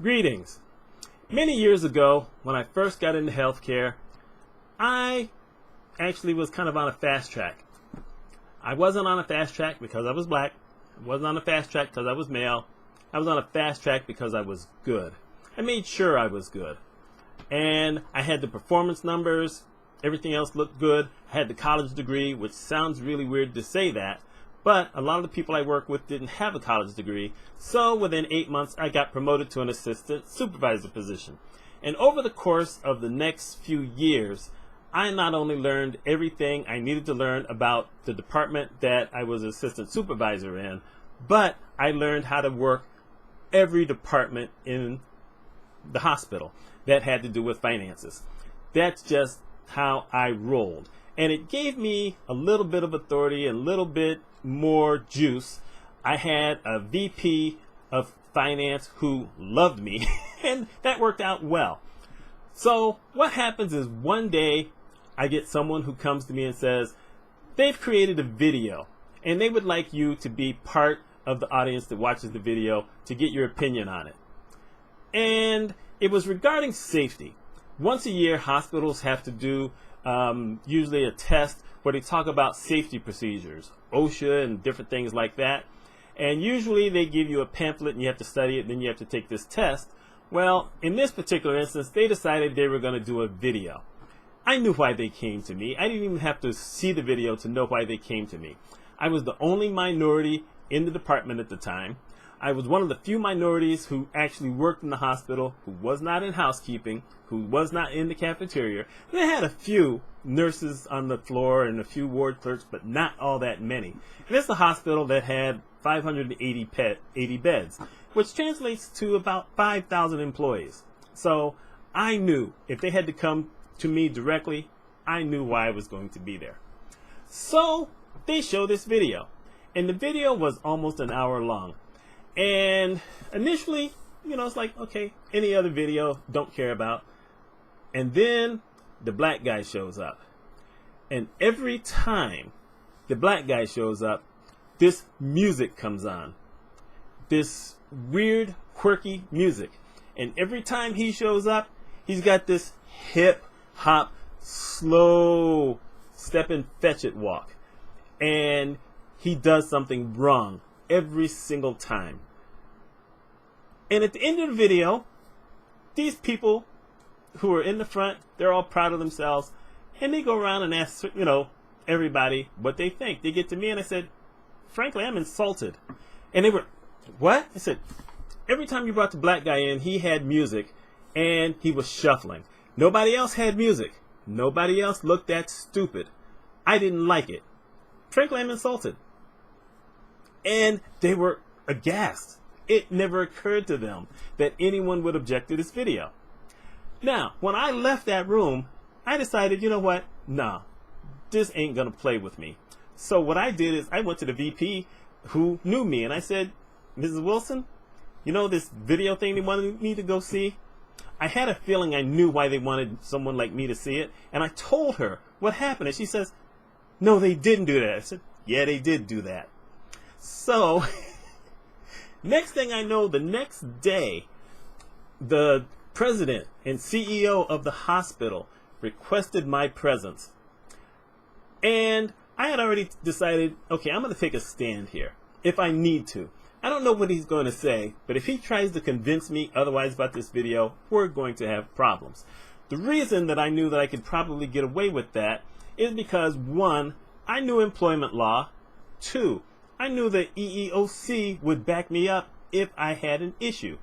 Greetings. Many years ago, when I first got into healthcare, I actually was kind of on a fast track. I wasn't on a fast track because I was black. I wasn't on a fast track because I was male. I was on a fast track because I was good. I made sure I was good. And I had the performance numbers. Everything else looked good. I had the college degree, which sounds really weird to say that. But a lot of the people I work with didn't have a college degree. So within 8 months, I got promoted to an assistant supervisor position. And over the course of the next few years, I not only learned everything I needed to learn about the department that I was assistant supervisor in, but I learned how to work every department in the hospital that had to do with finances. That's just how I rolled. And it gave me a little bit of authority, a little bit more juice. I had a VP of finance who loved me, and that worked out well. So what happens is one day I get someone who comes to me and says, they've created a video and they would like you to be part of the audience that watches the video to get your opinion on it. And it was regarding safety. Once a year, hospitals have to do usually a test where they talk about safety procedures, OSHA and different things like that. And usually they give you a pamphlet and you have to study it, and then you have to take this test. Well, in this particular instance, they decided they were going to do a video. I knew why they came to me. I didn't even have to see the video to know why they came to me. I was the only minority in the department at the time. I was one of the few minorities who actually worked in the hospital, who was not in housekeeping, who was not in the cafeteria. They had a few nurses on the floor and a few ward clerks, but not all that many. And it's a hospital that had 580 beds, which translates to about 5,000 employees. So I knew if they had to come to me directly, I knew why I was going to be there. So they show this video, and the video was almost an hour long. And initially, it's like, okay, any other video, don't care about. And then the black guy shows up. And every time the black guy shows up, this music comes on. This weird, quirky music. And every time he shows up, he's got this hip hop, slow step and fetch it walk. And he does something wrong every single time. And at the end of the video, these people who are in the front, they're all proud of themselves, and they go around and ask, everybody what they think. They get to me and I said, frankly, I'm insulted. And they were, what? I said, every time you brought the black guy in, he had music and he was shuffling. Nobody else had music. Nobody else looked that stupid. I didn't like it. Frankly, I'm insulted. And they were aghast. It never occurred to them that anyone would object to this video. Now, when I left that room, I decided, you know what? Nah, this ain't gonna play with me. So what I did is I went to the VP who knew me and I said, Mrs. Wilson, this video thing they wanted me to go see? I had a feeling I knew why they wanted someone like me to see it. And I told her what happened. And she says, no, they didn't do that. I said, yeah, they did do that. So next thing I know, the next day, the president and CEO of the hospital requested my presence. And I had already decided, okay, I'm going to take a stand here if I need to. I don't know what he's going to say, but if he tries to convince me otherwise about this video, we're going to have problems. The reason that I knew that I could probably get away with that is because, one, I knew employment law. Two, I knew that EEOC would back me up if I had an issue.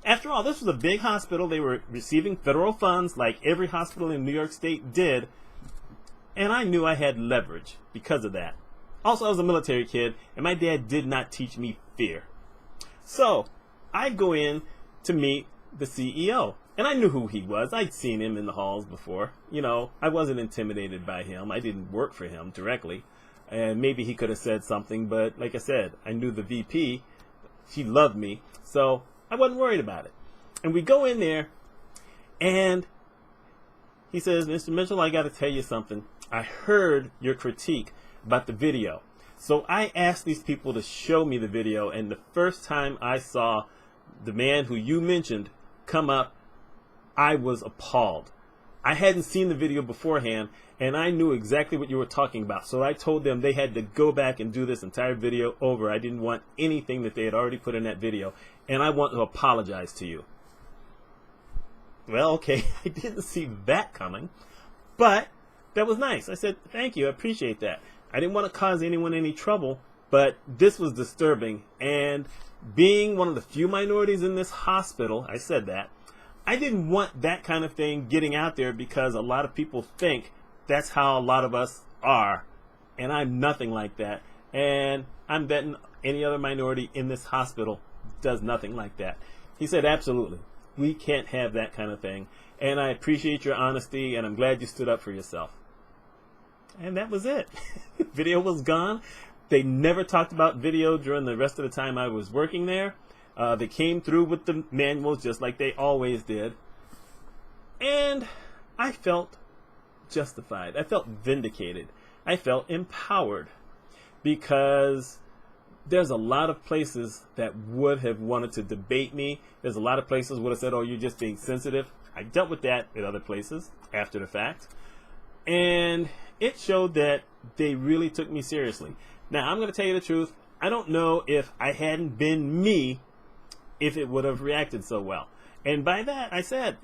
After all, this was a big hospital. They were receiving federal funds like every hospital in New York State did. And I knew I had leverage because of that. Also, I was a military kid, and my dad did not teach me fear. So I go in to meet the CEO. And I knew who he was. I'd seen him in the halls before. I wasn't intimidated by him. I didn't work for him directly. And maybe he could have said something, but like I said, I knew the VP. She loved me, so I wasn't worried about it. And we go in there, and he says, Mr. Mitchell, I got to tell you something. I heard your critique about the video. So I asked these people to show me the video, and the first time I saw the man who you mentioned come up, I was appalled. I hadn't seen the video beforehand, and I knew exactly what you were talking about. So I told them they had to go back and do this entire video over. I didn't want anything that they had already put in that video, and I want to apologize to you. Well, okay, I didn't see that coming, but that was nice. I said, thank you, I appreciate that. I didn't want to cause anyone any trouble, but this was disturbing, and being one of the few minorities in this hospital, I said that, I didn't want that kind of thing getting out there because a lot of people think that's how a lot of us are, and I'm nothing like that, and I'm betting any other minority in this hospital does nothing like that. He said, absolutely. We can't have that kind of thing, and I appreciate your honesty, and I'm glad you stood up for yourself. And that was it. Video was gone. They never talked about video during the rest of the time I was working there. They came through with the manuals just like they always did. And I felt justified. I felt vindicated. I felt empowered because there's a lot of places that would have wanted to debate me. There's a lot of places would have said, oh, you're just being sensitive. I dealt with that at other places after the fact. And it showed that they really took me seriously. Now, I'm going to tell you the truth. I don't know if I hadn't been me, if it would have reacted so well. And by that, I said,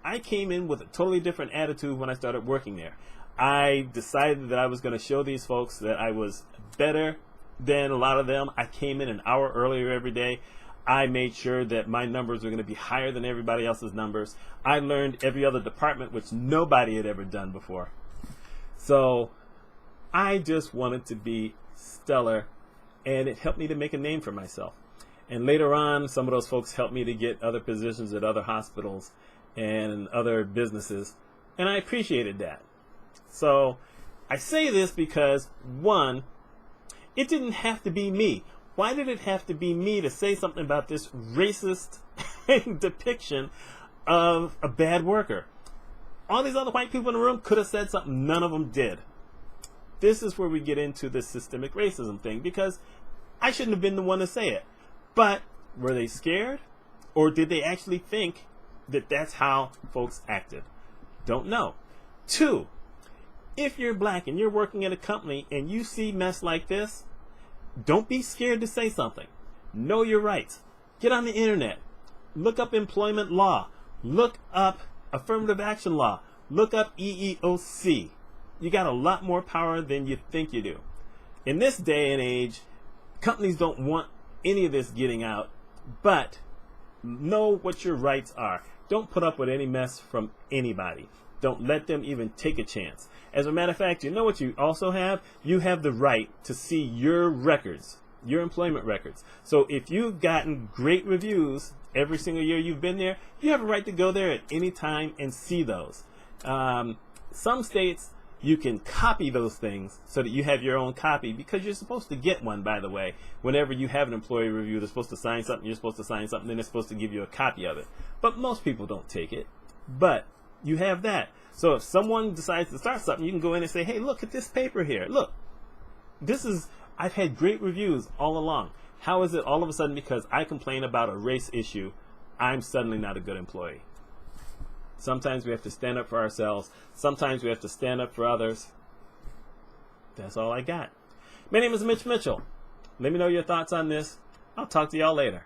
I came in with a totally different attitude when I started working there. I decided that I was going to show these folks that I was better than a lot of them. I came in an hour earlier every day. I made sure that my numbers were going to be higher than everybody else's numbers. I learned every other department, which nobody had ever done before. So I just wanted to be stellar, and it helped me to make a name for myself. And later on, some of those folks helped me to get other positions at other hospitals and other businesses, and I appreciated that. So I say this because, one, it didn't have to be me. Why did it have to be me to say something about this racist depiction of a bad worker? All these other white people in the room could have said something. None of them did. This is where we get into this systemic racism thing, because I shouldn't have been the one to say it. But were they scared? Or did they actually think that that's how folks acted? Don't know. Two, if you're black and you're working at a company and you see mess like this, don't be scared to say something. Know your rights. Get on the internet. Look up employment law. Look up affirmative action law. Look up EEOC. You got a lot more power than you think you do. In this day and age, companies don't want any of this getting out, but know what your rights are. Don't put up with any mess from anybody. Don't let them even take a chance. As a matter of fact, you know what you also have? You have the right to see your records, your employment records. So if you've gotten great reviews every single year you've been there, you have a right to go there at any time and see those. Some states, you can copy those things so that you have your own copy, because you're supposed to get one, by the way. Whenever you have an employee review, they're supposed to sign something, you're supposed to sign something, then they're supposed to give you a copy of it. But most people don't take it. But you have that. So if someone decides to start something, you can go in and say, hey, look at this paper here. Look, I've had great reviews all along. How is it all of a sudden because I complain about a race issue, I'm suddenly not a good employee? Sometimes we have to stand up for ourselves. Sometimes we have to stand up for others. That's all I got. My name is Mitch Mitchell. Let me know your thoughts on this. I'll talk to y'all later.